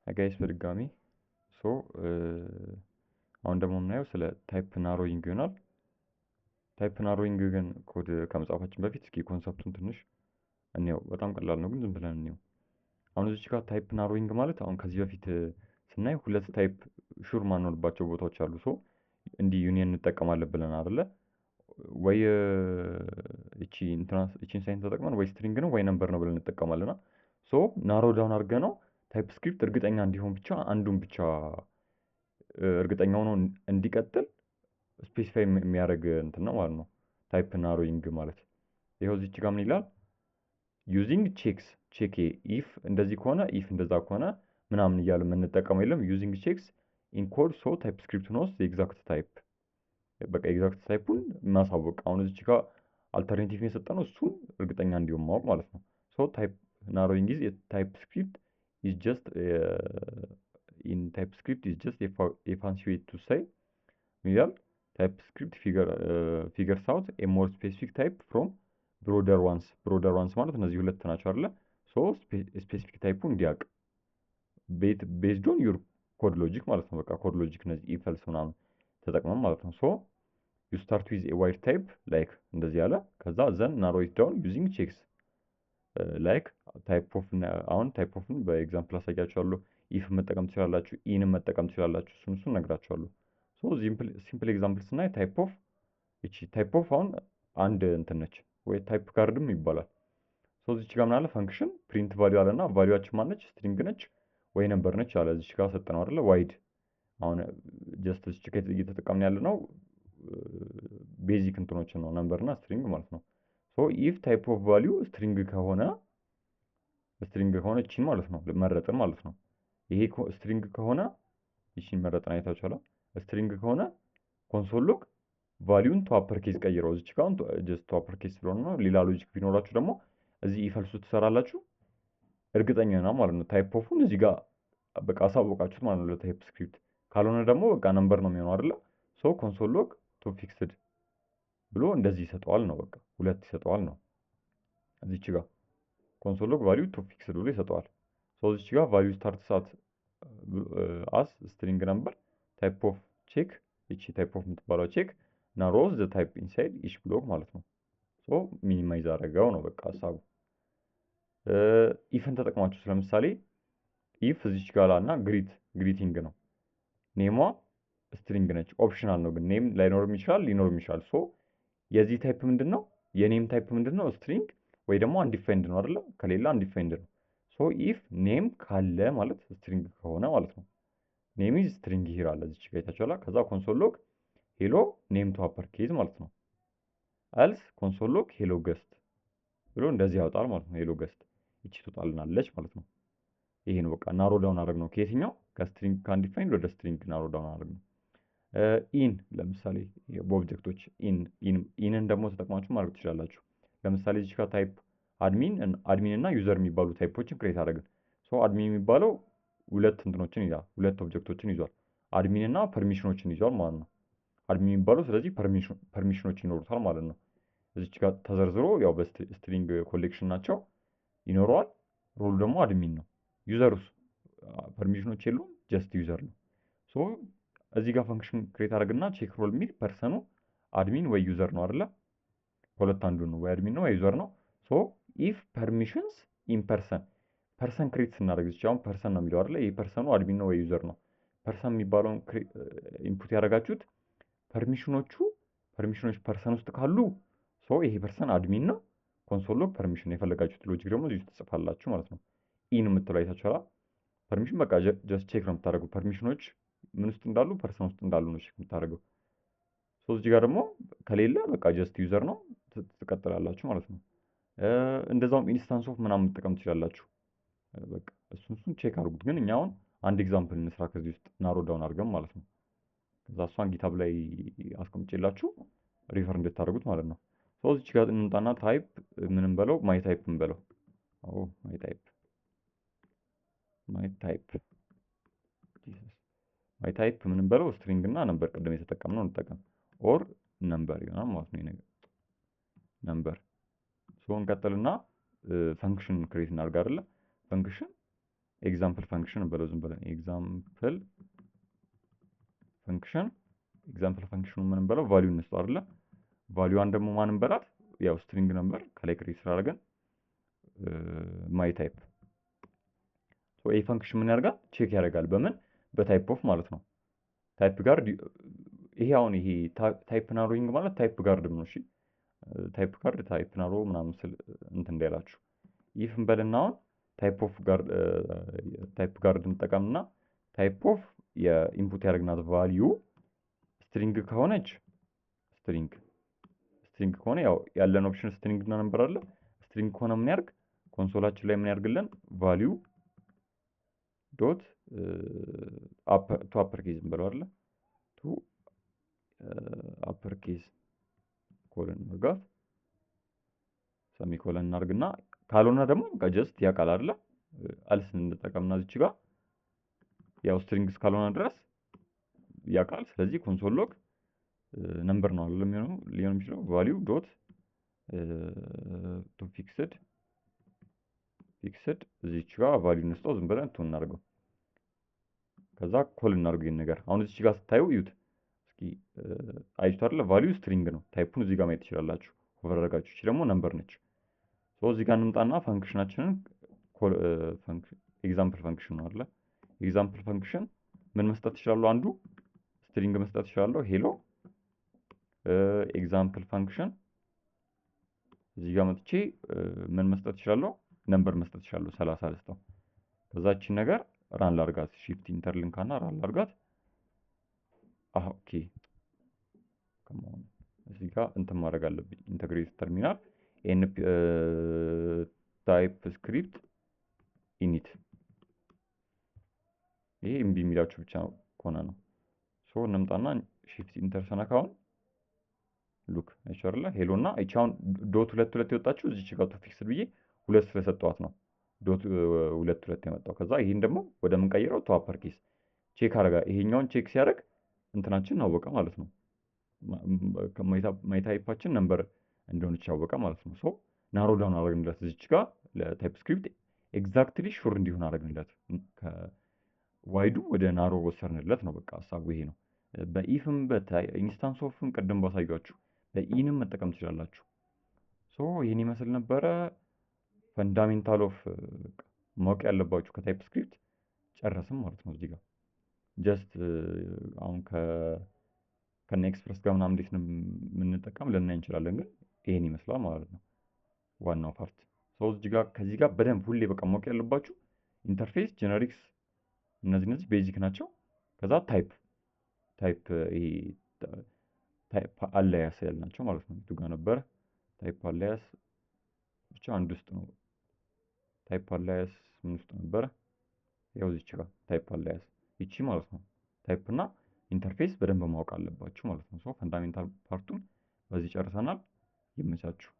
ጋይስ በድጋሚ ሶ አሁን ደግሞ የምናየው ስለ ታይፕ ናሮዊንግ ይሆናል። ታይፕ ናሮዊንግ ግን ኮድ ከመጻፋችን በፊት እስኪ ኮንሰፕቱን ትንሽ እንየው። በጣም ቀላል ነው ግን ዝም ብለን እንየው። አሁን እዚህ ጋር ታይፕ ናሮዊንግ ማለት አሁን ከዚህ በፊት ስናይ ሁለት ታይፕ ሹር ማንሆንባቸው ቦታዎች አሉ። ሶ እንዲህ ዩኒየን እንጠቀማለን ብለን አይደለ ወይ እቺን ሳይን ተጠቅመን ወይ ስትሪንግ ነው ወይ ነምበር ነው ብለን እንጠቀማለና ሶ ናሮ ዳውን አድርገ ነው ታይፕ ስክሪፕት እርግጠኛ እንዲሆን ብቻ አንዱን ብቻ እርግጠኛ ሆኖ እንዲቀጥል ስፔሲፋይ የሚያደርግ እንትን ነው ማለት ነው ታይፕ ናሮዊንግ ማለት። ይኸው እዚች ጋር ምን ይላል? ዩዚንግ ቼክስ ቼክ ኢፍ እንደዚህ ከሆነ ኢፍ እንደዛ ከሆነ ምናምን እያለ የምንጠቀመው የለም። ዩዚንግ ቼክስ ኢንኮድ ሶ ታይፕ ስክሪፕት ነው ኤግዛክት ታይፕ በቃ ኤግዛክት ታይፑን ማሳወቅ። አሁን እዚች ጋር አልተርኔቲቭ የሰጠነው እሱን እርግጠኛ እንዲሆን ማወቅ ማለት ነው። ሶ ታይፕ ናሮዊንግ ኢዝ ታይፕ ስክሪፕት ኢዝ ጀስት ኢን ታይፕ ስክሪፕት ኢዝ ጀስት ኤ ፋንሲ ዌይ ቱ ሳይ ይላል። ታይፕ ስክሪፕት ፊገርስ አውት ኤ ሞር ስፔሲፊክ ታይፕ ፍሮም ብሮደር ዋንስ ማለት እነዚህ ሁለት ናቸው አይደለ? ሶ ስፔሲፊክ ታይፑ እንዲያውቅ ቤዝድ ኦን ዩር ኮድ ሎጂክ ማለት ነው። በቃ ኮድ ሎጂክ እነዚህ ኢፈልስ ምናምን ተጠቅመን ማለት ነው። ሶ ዩ ስታርት ዊዝ ኤ ዋይድ ታይፕ ላይክ እንደዚህ ያለ ከዛ ዘን ናሮ ኢት ዳውን ዩዚንግ ቼክስ ላይክ ታይፕ ኦፍ አሁን ታይፕ ኦፍን በኤግዛምፕል አሳያችኋለሁ። ኢፍ መጠቀም ትችላላችሁ፣ ኢንም መጠቀም ትችላላችሁ። እሱን እነግራችኋለሁ። ሶ ሲምፕል ኤግዛምፕል ስናይ ታይፕ ኦፍ እቺ ታይፕ ኦፍ አሁን አንድ እንትን ነች ወይ ታይፕ ካርድም ይባላል። ሶ እዚች ጋር ምን አለ ፈንክሽን ፕሪንት ቫልዩ አለና ቫልዩአችን ማነች? ስትሪንግ ነች ወይ ነምበር ነች አለ። እዚች ጋር ሰጠነው አይደለ? ዋይድ አሁን ጀስት እዚች ጋር እየተጠቀምን ያለ ነው ቤዚክ እንትኖችን ነው ነምበር እና ስትሪንግ ማለት ነው። ሶ ኢፍ ታይፕ ኦፍ ቫልዩ ስትሪንግ ከሆነ እቺን ማለት ነው መረጥን ማለት ነው። ይሄ ስትሪንግ ከሆነ እቺን መረጥን አይታችኋል። ስትሪንግ ከሆነ ኮንሶል ሎግ ቫልዩን ቱ አፐር ኬስ ቀይረው። እዚች ጋር ጀስት ቱ አፐር ኬስ ስለሆነ ነው። ሌላ ሎጂክ ቢኖራችሁ ደግሞ እዚህ ኢፈልሱ ትሰራላችሁ እርግጠኛ ነው ማለት ነው። ታይፕ ኦፉን እዚህ ጋር በቃ አሳወቃችሁት ማለት ነው ለታይፕ ስክሪፕት። ካልሆነ ደግሞ በቃ ነምበር ነው የሚሆነው አይደለ? ሶ ኮንሶል ሎግ ቱ ፊክስድ ብሎ እንደዚህ ይሰጠዋል ነው። በቃ ሁለት ይሰጠዋል ነው። እዚች ጋር ኮንሶል ሎግ ቫልዩ ቱ ፊክስድ ብሎ ይሰጠዋል። ሶ እዚች ጋር ቫልዩ ስታርት ሳት አስ ስትሪንግ ነምበር ታይፕ ኦፍ ቼክ እቺ ታይፕ ኦፍ የምትባለው ቼክ ናሮዝ ዘ ታይፕ ኢንሳይድ ኢች ብሎክ ማለት ነው። ሶ ሚኒማይዝ አደረገው ነው በቃ ሀሳቡ። ኢፍን ተጠቅማችሁ ለምሳሌ ኢፍ እዚች ጋር እና ግሪቲንግ ነው። ኔሟ ስትሪንግ ነች። ኦፕሽናል ነው ግን ኔም ላይኖርም ይችላል ሊኖርም ይችላል። ሶ የዚህ ታይፕ ምንድን ነው? የኔም ታይፕ ምንድን ነው? ስትሪንግ ወይ ደግሞ አንዲፋይንድ ነው አይደለ? ከሌላ አንዲፋይንድ ነው። ሶ ኢፍ ኔም ካለ ማለት ስትሪንግ ከሆነ ማለት ነው። ኔም ኢዝ ስትሪንግ ሂር አለ እዚች ጋር ይታችኋል። ከዛ ኮንሶል ሎግ ሄሎ ኔም ቱ አፐር ኬዝ ማለት ነው። አልስ ኮንሶል ሎግ ሄሎ ገስት ብሎ እንደዚህ ያወጣል ማለት ነው። ሄሎ ገስት ይቺ ትወጣልናለች ማለት ነው። ይሄ ነው በቃ ናሮ ዳውን አድርግ ነው። ከየትኛው ከስትሪንግ ከአንዲፋይንድ ወደ ስትሪንግ ናሮ ዳውን አድርግ ነው። ኢን ለምሳሌ በኦብጀክቶች ኢንን ደግሞ ተጠቅማችሁ ማድረግ ትችላላችሁ። ለምሳሌ እዚህ ጋር ታይፕ አድሚን እና ዩዘር የሚባሉ ታይፖችን ክሬት አደረግን። ሶ አድሚን የሚባለው ሁለት እንትኖችን ይዟል፣ ሁለት ኦብጀክቶችን ይዟል። አድሚን እና ፐርሚሽኖችን ይዟል ማለት ነው። አድሚን የሚባለው ስለዚህ ፐርሚሽኖች ይኖሩታል ማለት ነው። እዚች ጋር ተዘርዝሮ ያው በስትሪንግ ኮሌክሽን ናቸው ይኖረዋል። ሮሉ ደግሞ አድሚን ነው። ዩዘሩስ ፐርሚሽኖች የሉም፣ ጀስት ዩዘር ነው። ሶ እዚህ ጋር ፈንክሽን ክሬት አድርግና ቼክ ሮል የሚል ፐርሰኑ አድሚን ወይ ዩዘር ነው አይደለ? ከሁለት አንዱ ነው፣ ወይ አድሚን ነው ወይ ዩዘር ነው። ሶ ኢፍ ፐርሚሽንስ ኢን ፐርሰን ክሬት ስናደርግ እዚህ አሁን ፐርሰን ነው የሚለው አይደለ? ይህ ፐርሰኑ አድሚን ነው ወይ ዩዘር ነው። ፐርሰን የሚባለውን ኢንፑት ያደረጋችሁት ፐርሚሽኖች ፐርሰን ውስጥ ካሉ ሶ ይሄ ፐርሰን አድሚን ነው። ኮንሶል ሎግ ፐርሚሽን የፈለጋችሁት ሎጂክ ደግሞ እዚህ ትጽፋላችሁ ማለት ነው። ኢን የምትለው አይታችኋል። ፐርሚሽን በቃ ጀስት ቼክ ነው የምታደርገው። ፐርሚሽኖች ምን ውስጥ እንዳሉ ፐርሰን ውስጥ እንዳሉ ነው ቼክ የምታደርገው። ሶ እዚህ ጋር ደግሞ ከሌለ በቃ ጀስት ዩዘር ነው ትቀጥላላችሁ ማለት ነው። እንደዛውም ኢንስታንስ ኦፍ ምናምን መጠቀም ትችላላችሁ። በቃ እሱን ቼክ አድርጉት። ግን እኛ አሁን አንድ ኤግዛምፕል እንስራ ከዚህ ውስጥ ናሮ ዳውን አድርገን ማለት ነው። ከዛ እሷን ጊታብ ላይ አስቀምጬላችሁ ሪፈር እንድታደርጉት ማለት ነው። ሶ እዚህ ጋር እንምጣና ታይፕ ምንም በለው ማይ ታይፕ እንበለው። ማይ ታይፕ ምንም በለው ስትሪንግ እና ነምበር ቅድም የተጠቀምነው እንጠቀም። ኦር ነምበር ይሆናል ማለት ነው። ነገር ነምበር ሶ እንቀጥልና ፈንክሽን ክሬት እናድርግ አይደለ? ፈንክሽን ኤግዛምፕል ፈንክሽን እንበለው ዝም ብለን ኤግዛምፕል ፈንክሽን ፈንክሽኑ ምን እንበለው ቫልዩ እንስጠው አይደለ? ቫልዩዋን ደግሞ ማን እንበላት? ያው ስትሪንግ ነምበር ከላይ ክሬት ስላደረገን ማይ ታይፕ። ሶ ይሄ ፈንክሽን ምን ያደርጋል? ቼክ ያደርጋል በምን በታይፕ ኦፍ ማለት ነው። ታይፕ ጋርድ ይሄ አሁን ይሄ ታይፕ ናሮዊንግ ማለት ታይፕ ጋርድ ነው። እሺ ታይፕ ጋርድ ታይፕ ናሮ ምናምን ስል እንትን እንዳይላችሁ ይህ እንበልና አሁን ታይፕ ጋርድ እንጠቀምና ታይፕ ኦፍ የኢንፑት ያደርግናት ቫልዩ ስትሪንግ ከሆነች ስትሪንግ ከሆነ ያው ያለን ኦፕሽን ስትሪንግ እና ነምበር አለ። ስትሪንግ ከሆነ ምን ያርግ ኮንሶላችን ላይ ምን ያርግልን ቫልዩ ዶት ቱ አፐር ኬዝ እንበለው አይደለ? ቱ አፐር ኬዝ ኮለን መርጋት ሰሚኮለን እናርግና ካልሆነ ደግሞ ጀስት ያውቃል አይደለ? አልስ እንጠቀምና እዚች ጋር ያው ስትሪንግስ ካልሆነ ድረስ ያውቃል። ስለዚህ ኮንሶል ሎግ ነምበር ነው አይደለም ሊሆን የሚችለው ቫልዩ ዶት ቱ ፊክስድ እዚች ጋር ቫልዩ እንስጠው ዝም ብለን ቱ እናድርገው። ከዛ ኮል እናድርገው ይሄን ነገር አሁን እዚች ጋር ስታዩ እዩት እስኪ አይቷ አይደለ? ቫልዩ ስትሪንግ ነው። ታይፑን እዚህ ጋር ማየት ትችላላችሁ ኦቨር አድርጋችሁ። እቺ ደግሞ ነምበር ነች። ሶ እዚህ ጋር እንምጣና ፈንክሽናችንን ኤግዛምፕል ፈንክሽን ነው አይደለ? ኤግዛምፕል ፈንክሽን ምን መስጠት እችላለሁ? አንዱ ስትሪንግ መስጠት እችላለሁ ሄሎ ኤግዛምፕል ፈንክሽን እዚህ ጋር መጥቼ ምን መስጠት እችላለሁ? ነምበር መስጠት እችላለሁ 30 ልስጠው። ከዛችን ነገር ራን ላርጋት ሺፍት ኢንተር ልንካና ራን ላርጋት። ኦኬ ከመሆን እዚህ ጋር እንትን ማድረግ አለብኝ ኢንተግሬት ተርሚናል ኤንፒ ታይፕ ስክሪፕት ኢኒት ይሄ እምቢ የሚላችሁ ብቻ ከሆነ ነው። ሶ እንምጣና ሺፍት ኢንተር ሰነካውን ሉክ አይቻርላ ሄሎ እና አይቻውን ዶት ሁለት የወጣችሁ እዚች ጋር ቱ ፊክስድ ብዬ ሁለት ስለሰጠዋት ነው ዶት ሁለት የመጣው። ከዛ ይሄን ደግሞ ወደ ምን ቀይረው ቱ አፐር ኬስ ቼክ አረጋ። ይሄኛውን ቼክ ሲያደርግ እንትናችን አወቀ ማለት ነው። ማይ ታይፓችን ነምበር እንደሆነች አወቀ ማለት ነው። ሶ ናሮ ዳውን አደረግንለት እዚች ጋር ለታይፕ ስክሪፕት ኤግዛክትሊ ሹር እንዲሆን አደረግንለት። ከዋይዱ ወደ ናሮ ወሰርንለት ነው። በቃ ሀሳቡ ይሄ ነው። በኢፍም ኢንስታንስ ኦፍም ቅድም ባሳያችሁ በኢንም መጠቀም ትችላላችሁ። ሶ ይህን ይመስል ነበረ። ፈንዳሜንታል ኦፍ ማወቅ ያለባችሁ ከታይፕ ስክሪፕት ጨረስም ማለት ነው። እዚህ ጋር ጀስት አሁን ከነ ኤክስፕረስ ጋር ምናምን እንዴት ነው የምንጠቀም ልናይ እንችላለን፣ ግን ይሄን ይመስላል ማለት ነው ዋናው ፓርት። ሶ እዚህ ጋር ከዚህ ጋር በደንብ ሁሌ በቃ ማወቅ ያለባችሁ ኢንተርፌስ፣ ጀነሪክስ እነዚህ ቤዚክ ናቸው። ከዛ ታይፕ ይሄ ታይፕ አላያስ ያልናቸው ማለት ነው። የቱ ጋር ነበረ ታይፕ አላያስ? ብቻ አንድ ውስጥ ነው ታይፕ አላያስ። ምን ውስጥ ነበረ? ያው እዚች ጋር ታይፕ አላያስ ይቺ ማለት ነው። ታይፕ እና ኢንተርፌስ በደንብ ማወቅ አለባችሁ ማለት ነው። ሶ ፈንዳሜንታል ፓርቱን በዚህ ጨርሰናል። ይመቻችሁ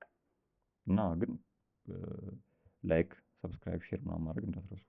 እና ግን ላይክ፣ ሰብስክራይብ፣ ሼር ምናምን ማድረግ እንዳትረሱ።